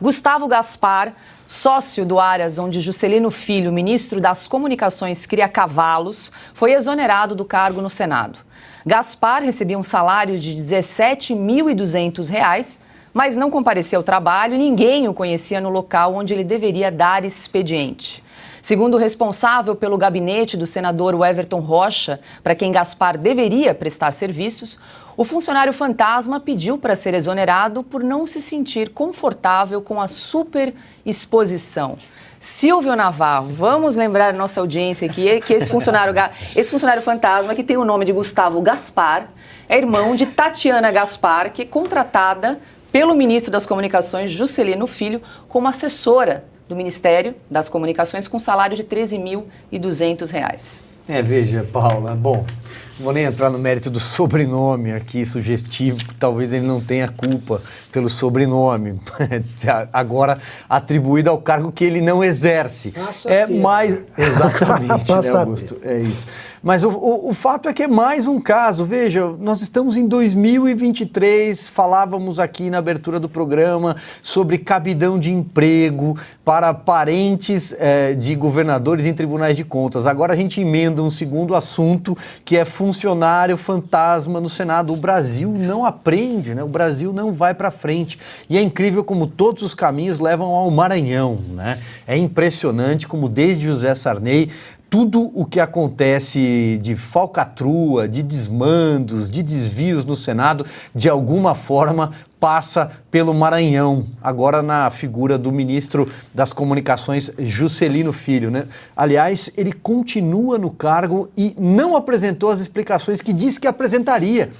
Gustavo Gaspar, sócio do Aras, onde Juscelino Filho, ministro das Comunicações, cria cavalos, foi exonerado do cargo no Senado. Gaspar recebia um salário de R$ 17.200, mas não comparecia ao trabalho e ninguém o conhecia no local onde ele deveria dar esse expediente. Segundo o responsável pelo gabinete do senador Everton Rocha, para quem Gaspar deveria prestar serviços, o funcionário fantasma pediu para ser exonerado por não se sentir confortável com a superexposição. Silvio Navarro, vamos lembrar a nossa audiência aqui que esse funcionário fantasma, que tem o nome de Gustavo Gaspar, é irmão de Tatiana Gaspar, que é contratada pelo ministro das Comunicações, Juscelino Filho, como assessora do Ministério das Comunicações com salário de R$ 13.200. Veja, Paula, bom, não vou nem entrar no mérito do sobrenome aqui, sugestivo, talvez ele não tenha culpa pelo sobrenome, agora atribuído ao cargo que ele não exerce. Mais... Exatamente, né, Augusto? É isso. Mas o fato é que é mais um caso. Veja, nós estamos em 2023, falávamos aqui na abertura do programa sobre cabidão de emprego para parentes de governadores em tribunais de contas. Agora a gente emenda um segundo assunto, que é funcionário fantasma no Senado. O Brasil não aprende, né? O Brasil não vai para frente. E é incrível como todos os caminhos levam ao Maranhão, né? É impressionante como desde José Sarney, tudo o que acontece de falcatrua, de desmandos, de desvios no Senado, de alguma forma passa pelo Maranhão, agora na figura do ministro das Comunicações, Juscelino Filho, né? Aliás, ele continua no cargo e não apresentou as explicações que disse que apresentaria.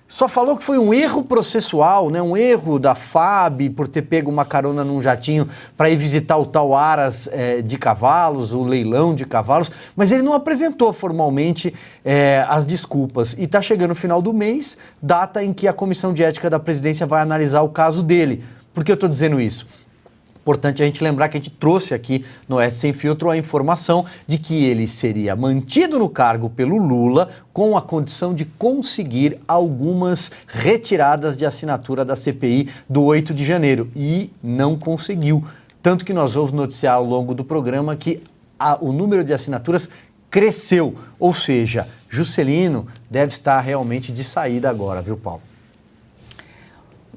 Só falou que foi um erro processual, né? Um erro da FAB por ter pego uma carona num jatinho para ir visitar o tal Aras de cavalos, o leilão de cavalos, mas ele não apresentou formalmente as desculpas. E está chegando o final do mês, data em que a Comissão de Ética da Presidência vai analisar o caso dele. Por que eu estou dizendo isso? Importante a gente lembrar que a gente trouxe aqui no Oeste Sem Filtro a informação de que ele seria mantido no cargo pelo Lula com a condição de conseguir algumas retiradas de assinatura da CPI do 8 de janeiro. E não conseguiu. Tanto que nós vamos noticiar ao longo do programa que o número de assinaturas cresceu. Ou seja, Juscelino deve estar realmente de saída agora, viu, Paulo?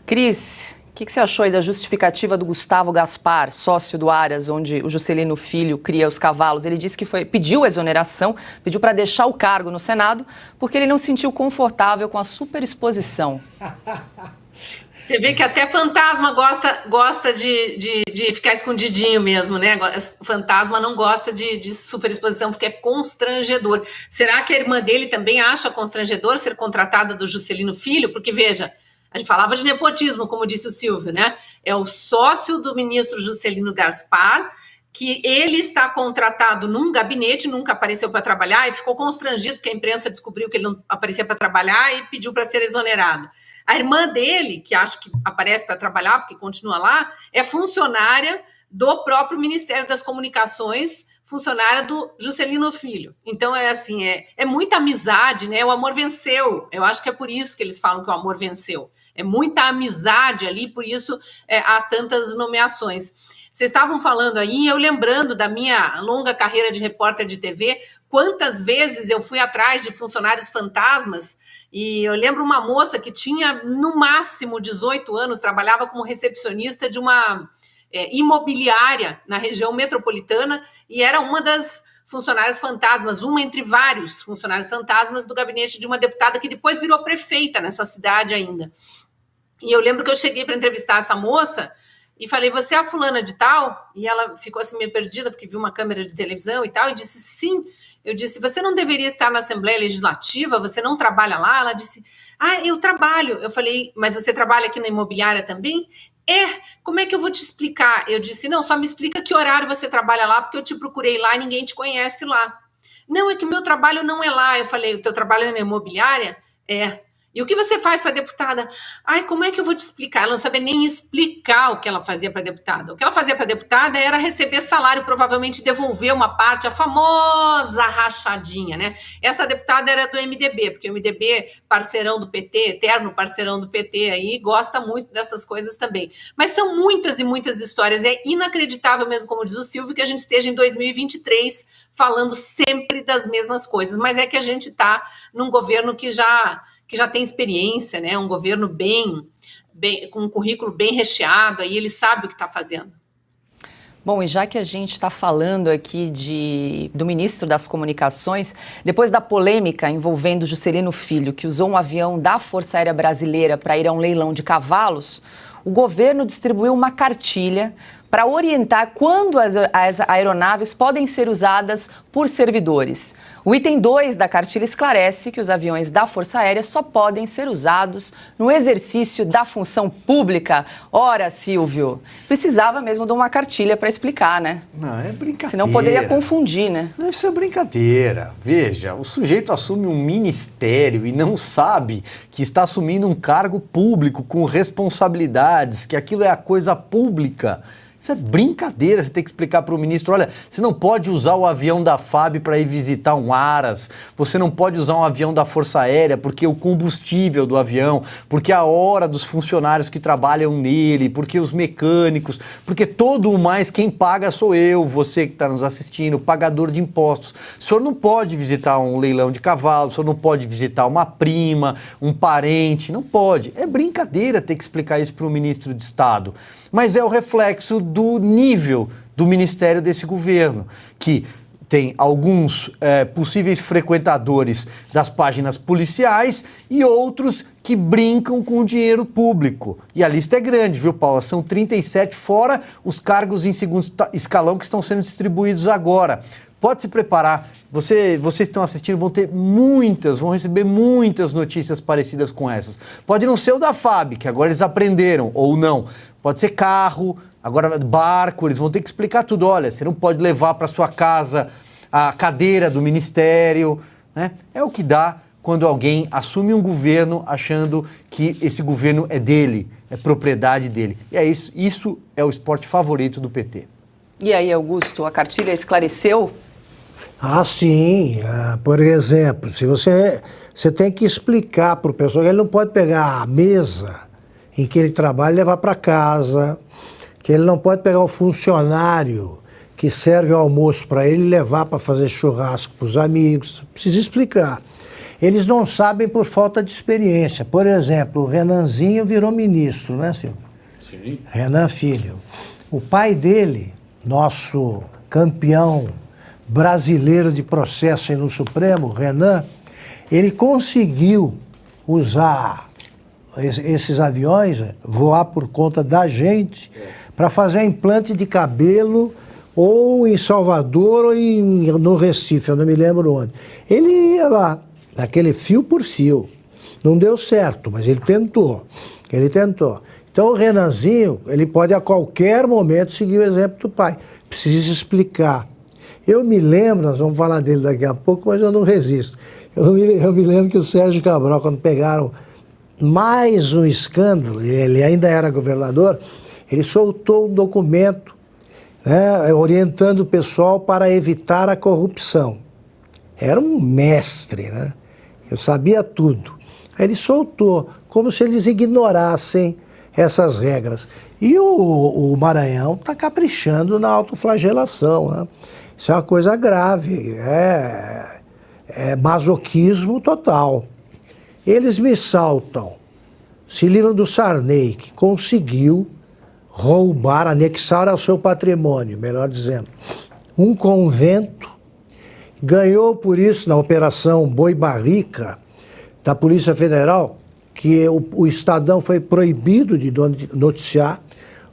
Cris, o que você achou aí da justificativa do Gustavo Gaspar, sócio do Aras, onde o Juscelino Filho cria os cavalos? Ele disse que pediu exoneração, pediu para deixar o cargo no Senado, porque ele não se sentiu confortável com a superexposição. Você vê que até fantasma gosta de ficar escondidinho mesmo, né? Fantasma não gosta de superexposição porque é constrangedor. Será que a irmã dele também acha constrangedor ser contratada do Juscelino Filho? Porque, veja, a gente falava de nepotismo, como disse o Silvio, né? É o sócio do ministro Juscelino Gaspar, que ele está contratado num gabinete, nunca apareceu para trabalhar e ficou constrangido que a imprensa descobriu que ele não aparecia para trabalhar e pediu para ser exonerado. A irmã dele, que acho que aparece para trabalhar, porque continua lá, é funcionária do próprio Ministério das Comunicações, funcionária do Juscelino Filho. Então, é muita amizade, né? O amor venceu. Eu acho que é por isso que eles falam que o amor venceu. É muita amizade ali, por isso há tantas nomeações. Vocês estavam falando aí, eu lembrando da minha longa carreira de repórter de TV, quantas vezes eu fui atrás de funcionários fantasmas, e eu lembro uma moça que tinha, no máximo, 18 anos, trabalhava como recepcionista de uma imobiliária na região metropolitana, e era uma das funcionárias fantasmas, uma entre vários funcionários fantasmas do gabinete de uma deputada que depois virou prefeita nessa cidade ainda. E eu lembro que eu cheguei para entrevistar essa moça e falei, você é a fulana de tal? E ela ficou assim meio perdida, porque viu uma câmera de televisão e tal, e disse, sim. Eu disse, você não deveria estar na Assembleia Legislativa? Você não trabalha lá? Ela disse, eu trabalho. Eu falei, mas você trabalha aqui na imobiliária também? Como é que eu vou te explicar? Eu disse, não, só me explica que horário você trabalha lá, porque eu te procurei lá e ninguém te conhece lá. Não, é que o meu trabalho não é lá. Eu falei, o teu trabalho é na imobiliária? E o que você faz para a deputada? Ai, como é que eu vou te explicar? Ela não sabia nem explicar o que ela fazia para a deputada. O que ela fazia para a deputada era receber salário, provavelmente devolver uma parte, a famosa rachadinha, né? Essa deputada era do MDB, porque o MDB, parceirão do PT, eterno parceirão do PT aí, gosta muito dessas coisas também. Mas são muitas e muitas histórias. É inacreditável mesmo, como diz o Silvio, que a gente esteja em 2023 falando sempre das mesmas coisas. Mas é que a gente está num governo que já tem experiência, né? Um governo com um currículo bem recheado, aí ele sabe o que está fazendo. Bom, e já que a gente está falando aqui do ministro das Comunicações, depois da polêmica envolvendo Juscelino Filho, que usou um avião da Força Aérea Brasileira para ir a um leilão de cavalos, o governo distribuiu uma cartilha para orientar quando as aeronaves podem ser usadas por servidores. O item 2 da cartilha esclarece que os aviões da Força Aérea só podem ser usados no exercício da função pública. Ora, Silvio, precisava mesmo de uma cartilha para explicar, né? Não, é brincadeira. Senão poderia confundir, né? Não, isso é brincadeira. Veja, o sujeito assume um ministério e não sabe que está assumindo um cargo público com responsabilidades, que aquilo é a coisa pública. Isso é brincadeira, você tem que explicar para o ministro, olha, você não pode usar o avião da FAB para ir visitar um Aras, você não pode usar um avião da Força Aérea porque o combustível do avião, porque a hora dos funcionários que trabalham nele, porque os mecânicos, porque todo o mais quem paga sou eu, você que está nos assistindo, pagador de impostos. O senhor não pode visitar um leilão de cavalo, o senhor não pode visitar uma prima, um parente, não pode. É brincadeira ter que explicar isso para o ministro de Estado. Mas é o reflexo do nível do ministério desse governo, que tem alguns possíveis frequentadores das páginas policiais e outros que brincam com o dinheiro público. E a lista é grande, viu, Paula? São 37, fora os cargos em segundo escalão que estão sendo distribuídos agora. Pode se preparar. Vocês que estão assistindo vão receber muitas notícias parecidas com essas. Pode não ser o da FAB, que agora eles aprenderam, ou não. Pode ser carro, agora barco, eles vão ter que explicar tudo. Olha, você não pode levar para sua casa a cadeira do ministério, né? É o que dá quando alguém assume um governo achando que esse governo é dele, é propriedade dele. E é isso é o esporte favorito do PT. E aí, Augusto, a cartilha esclareceu? Ah, sim. Por exemplo, se você tem que explicar para o pessoal que ele não pode pegar a mesa em que ele trabalha e levar para casa, que ele não pode pegar o funcionário que serve o almoço para ele e levar para fazer churrasco para os amigos. Precisa explicar. Eles não sabem por falta de experiência. Por exemplo, o Renanzinho virou ministro, né, Silvio? Sim. Renan Filho. O pai dele, nosso campeão brasileiro de processo aí no Supremo, Renan, ele conseguiu usar esses aviões, voar por conta da gente, para fazer implante de cabelo ou em Salvador ou no Recife, eu não me lembro onde. Ele ia lá, naquele fio por fio. Não deu certo, mas ele tentou. Então o Renanzinho, ele pode a qualquer momento seguir o exemplo do pai. Precisa explicar. Eu me lembro, nós vamos falar dele daqui a pouco, mas eu não resisto. Eu me lembro que o Sérgio Cabral, quando pegaram mais um escândalo, ele ainda era governador, ele soltou um documento, né, orientando o pessoal para evitar a corrupção. Era um mestre, né? Eu sabia tudo. Aí ele soltou, como se eles ignorassem essas regras. E o Maranhão está caprichando na autoflagelação, né? Isso é uma coisa grave, é masoquismo total. Eles me saltam, se livram do Sarney, que conseguiu roubar, anexar ao seu patrimônio, melhor dizendo, um convento, ganhou por isso na Operação Boi Barrica da Polícia Federal, que o Estadão foi proibido de noticiar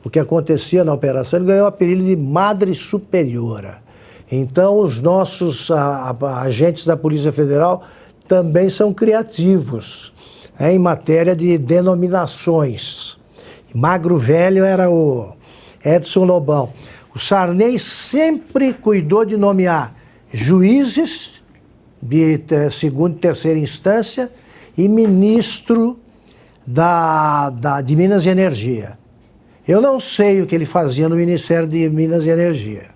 o que acontecia na operação, ele ganhou o apelido de Madre Superiora. Então, os nossos agentes da Polícia Federal também são criativos, em matéria de denominações. Magro Velho era o Edson Lobão. O Sarney sempre cuidou de nomear juízes de segunda e terceira instância e ministro de Minas e Energia. Eu não sei o que ele fazia no Ministério de Minas e Energia,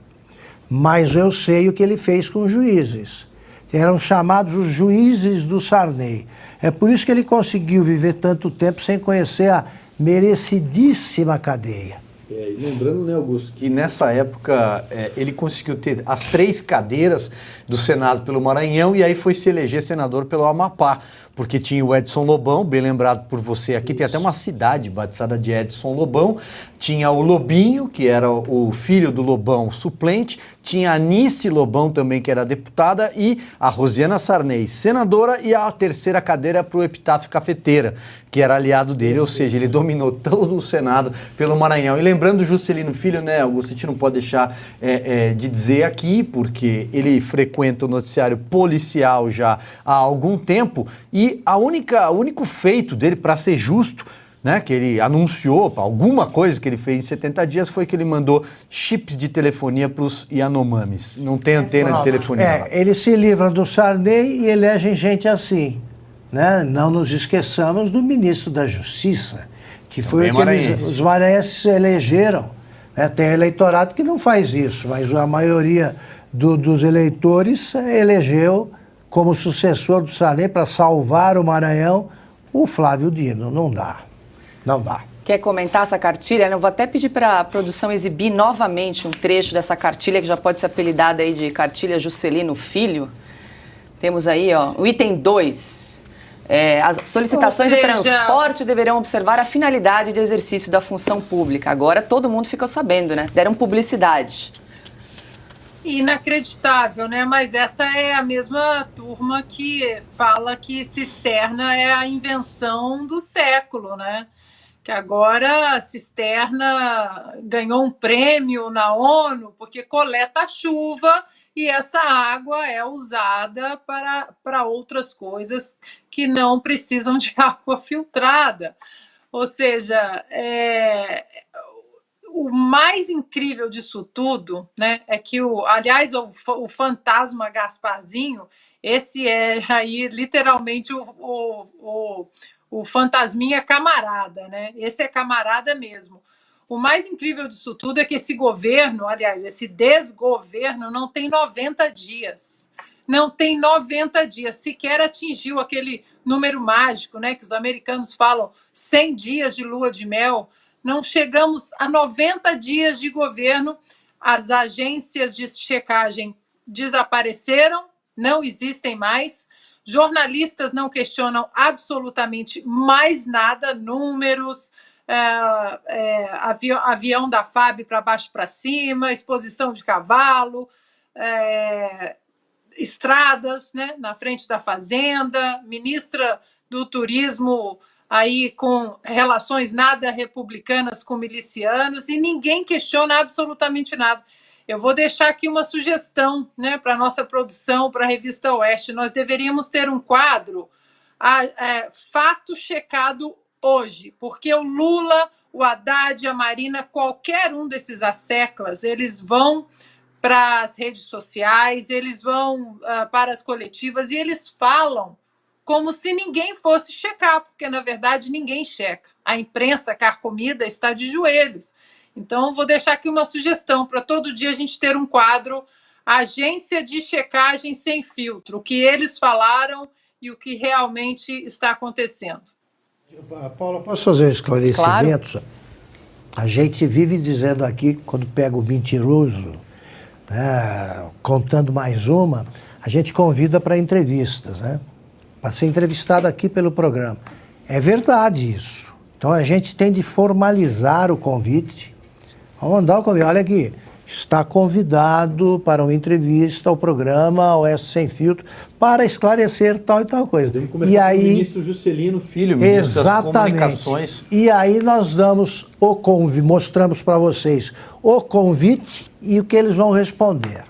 mas eu sei o que ele fez com os juízes. Eram chamados os juízes do Sarney. É por isso que ele conseguiu viver tanto tempo sem conhecer a merecidíssima cadeia. E lembrando, né, Augusto, que nessa época ele conseguiu ter as 3 cadeiras do Senado pelo Maranhão e aí foi se eleger senador pelo Amapá, porque tinha o Edson Lobão, bem lembrado por você aqui, tem até uma cidade batizada de Edson Lobão, tinha o Lobinho, que era o filho do Lobão suplente, tinha a Anice Lobão também, que era deputada, e a Rosiana Sarney, senadora, e a terceira cadeira para o Epitáfio Cafeteira, que era aliado dele, ou seja, ele dominou todo o Senado pelo Maranhão. E lembrando do Juscelino Filho, né, Augusto, a gente não pode deixar de dizer aqui, porque ele frequenta o noticiário policial já há algum tempo, e o único feito dele, para ser justo, né, que ele anunciou, alguma coisa que ele fez em 70 dias, foi que ele mandou chips de telefonia para os Yanomamis. Não tem antena de telefonia lá. Ele se livra do Sarney e elege gente assim. Né? Não nos esqueçamos do ministro da Justiça, que foi o que os maranhenses elegeram. Né? Tem eleitorado que não faz isso, mas a maioria dos eleitores elegeu como sucessor do Sarney para salvar o Maranhão o Flávio Dino. Não dá. Não dá. Quer comentar essa cartilha? Eu vou até pedir para a produção exibir novamente um trecho dessa cartilha, que já pode ser apelidada aí de cartilha Juscelino Filho. Temos aí, ó, o item 2. As solicitações de transporte deverão observar a finalidade de exercício da função pública. Agora todo mundo ficou sabendo, né? Deram publicidade. Inacreditável, né? Mas essa é a mesma turma que fala que cisterna é a invenção do século, né? Que agora a cisterna ganhou um prêmio na ONU porque coleta chuva e essa água é usada para outras coisas que não precisam de água filtrada. Ou seja, o mais incrível disso tudo, né, é que, aliás, o fantasma Gasparzinho, esse é aí literalmente o fantasminha camarada, né? Esse é camarada mesmo. O mais incrível disso tudo é que esse governo, aliás, esse desgoverno não tem 90 dias. Não tem 90 dias, sequer atingiu aquele número mágico, né, que os americanos falam, 100 dias de lua de mel. Não chegamos a 90 dias de governo, as agências de checagem desapareceram, não existem mais, jornalistas não questionam absolutamente mais nada, números, avião da FAB para baixo para cima, exposição de cavalo, estradas, né, na frente da fazenda, ministra do turismo aí com relações nada republicanas com milicianos e ninguém questiona absolutamente nada. Eu vou deixar aqui uma sugestão, né, para a nossa produção, para a Revista Oeste. Nós deveríamos ter um quadro, fato checado hoje, porque o Lula, o Haddad, a Marina, qualquer um desses asseclas, eles vão para as redes sociais, eles vão para as coletivas e eles falam como se ninguém fosse checar, porque, na verdade, ninguém checa. A imprensa carcomida está de joelhos. Então, vou deixar aqui uma sugestão para todo dia a gente ter um quadro Agência de Checagem Sem Filtro, o que eles falaram e o que realmente está acontecendo. Paula, posso fazer um esclarecimento? Claro. A gente vive dizendo aqui, quando pega o mentiroso, né, contando mais uma, a gente convida para entrevistas, né? Para ser entrevistado aqui pelo programa. É verdade isso. Então a gente tem de formalizar o convite. Vamos mandar o convite. Olha aqui, está convidado para uma entrevista ao programa Oeste Sem Filtro para esclarecer tal e tal coisa. Podemos começar com o ministro Juscelino Filho, ministro das Comunicações. E aí nós damos mostramos para vocês o convite e o que eles vão responder.